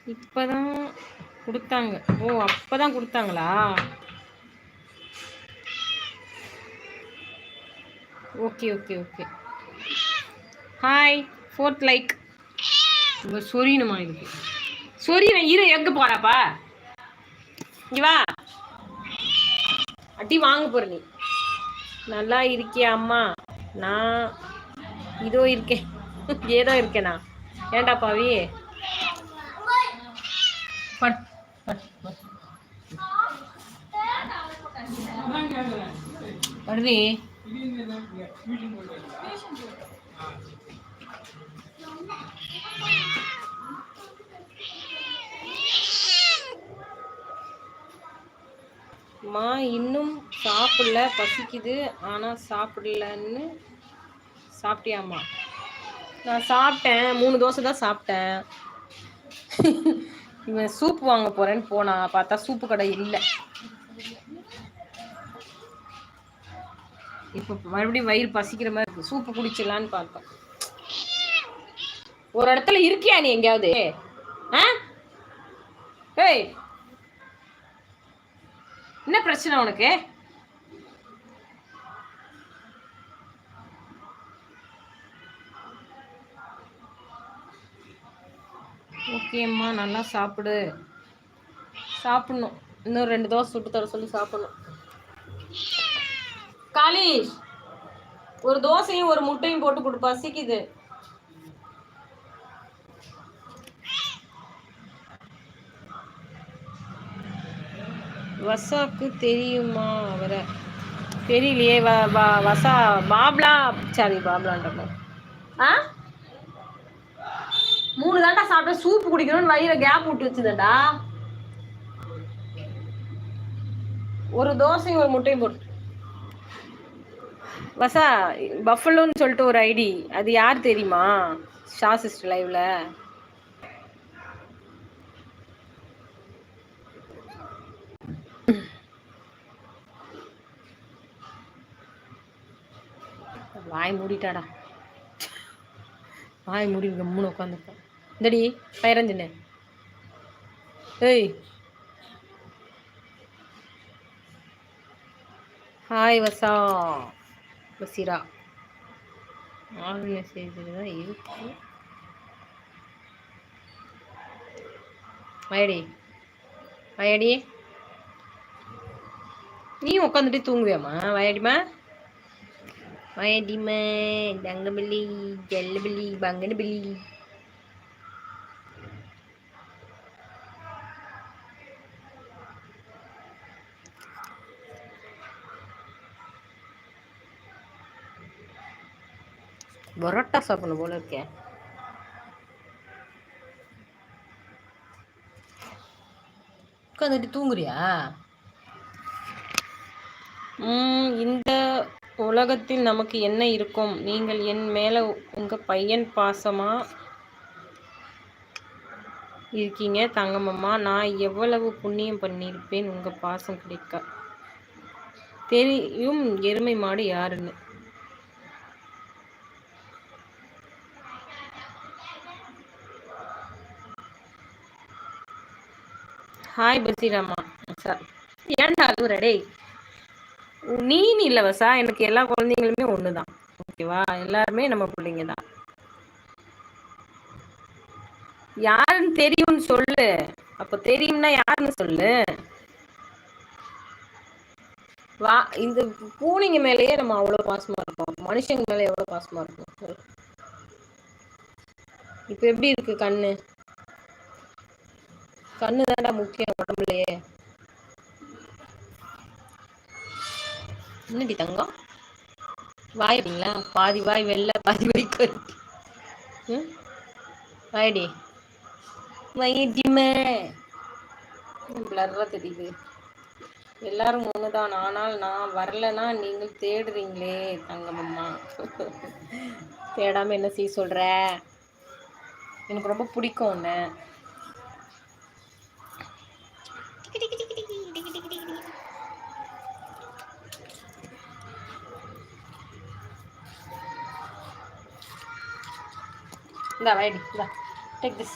இப்பதான் கொடுத்தாங்க. ஓ, அப்பதான் கொடுத்தாங்களா? Okay okay okay. Hi. 4th like. சொரியணுமா இதுக்கு? சொரியணும். இரு, எங்க போறாப்பா? இங்க வா. அடி வாங்க போற நீ. நல்லா இருக்கியா அம்மா? நான் இதோ இருக்கேன். ஏதோ இருக்கேனா? ஏண்டா பாவி? பட் படுவி. மா இன்னும் சாப்பிடல, பசிக்குது ஆனா சாப்பிடலன்னு. சாப்பிட்டியாம்மா? நான் சாப்பிட்டேன். 3 தோசை தான் சாப்பிட்டேன். இவன் சூப் வாங்க போறேன்னு போனா, பார்த்தா சூப்பு கடை இல்லை. இப்போ மறுபடியும் வயிறு பசிக்கிற மாதிரி இருக்கு. சூப்பு குடிச்சிடலான்னு பார்த்தேன். ஒரு இடத்துல இருக்கியா நீ எங்கேயாவது? ஏய், என்ன பிரச்சனை உனக்கு? ஓகேம்மா, நல்லா சாப்பிடு. சாப்பிடணும். இன்னும் 2 தோசை சுட்டு தர சொல்லி சாப்பிடணும். காலேஷ், ஒரு தோசையும் ஒரு முட்டையும் போட்டு கொடு, பசிக்குது. வசாக்கு தெரியுமா அவரை? தெரியலையே. வசா பாப்லா. சரி, பாப்லான்ற. 3 தாண்டா சாப்பிட்ட. சூப்பு குடிக்கணும்னு வயிற கேப் விட்டு வச்சுதா. ஒரு தோசையும் ஒரு முட்டையும் போட்டு. வசா, பஃபலோன்னு சொல்லிட்டு ஒரு ஐடி, அது யார் தெரியுமா? ஷா சிஸ்டர் லைவ்ல. வாய் மூடிட்டாடா. வாய் மூடி கம்முன்னு உட்காந்துருக்கேன். இந்தடி பயிரஞ்சினே. ஏய், ஹாய் வசா. வசீரா ஆல் மெசேஜில் தான் இருக்கு. வயடி வயடி, நீ உட்காந்துட்டு தூங்குவியாம்மா? வயடிமா வயடிமா, தங்கபில்லி ஜெல்லபில்லி பங்கனபில்லி. பரோட்டா சாப்பிடணும் போல இருக்கேன். உட்காந்துட்டு தூங்குறியா? இந்த உலகத்தில் நமக்கு என்ன இருக்கும்? நீங்கள் என் மேல உங்க பையன் பாசமா இருக்கீங்க தங்கம்மா. நான் எவ்வளவு புண்ணியம் பண்ணியிருப்பேன் உங்க பாசம் கிடைக்க. தெரியும் எருமை மாடு யாருன்னு. ஹாய் பசீராமா. சார், ஏன்டா அழுவுற? டேய், நீ இல்லை வசா, எனக்கு எல்லா குழந்தைங்களுமே ஒன்று தான். ஓகேவா? எல்லாருமே நம்ம பிள்ளைங்க தான். யாருன்னு தெரியும்னு சொல்லு. அப்போ தெரியும்னா யாருன்னு சொல்லு. வா, இந்த பூனைங்க மேலேயே நம்ம அவ்வளோ பாசமாக இருக்கோம். மனுஷங்க மேலே எவ்வளோ பாசமாக இருக்கும். இப்போ எப்படி இருக்கு கண்ணு? கண்ணு தான்டா முக்கியம் உடம்புலையே. என்னடி தங்கம்? வாயிட்டீங்களா? பாதி வாய் வெள்ளை, பாதி வாய் கருப்பு. வாயடி வயிடிமே. பிளர்ரா தெரியுது. எல்லாரும் ஒண்ணுதான். ஆனால் நான் வரலன்னா நீங்கள் தேடுறீங்களே தங்கம்மா. தேடாம என்ன செய்ய சொல்ற? எனக்கு ரொம்ப பிடிக்கும் உன்னை. இந்த வாயடி, இந்த டேக் திஸ்.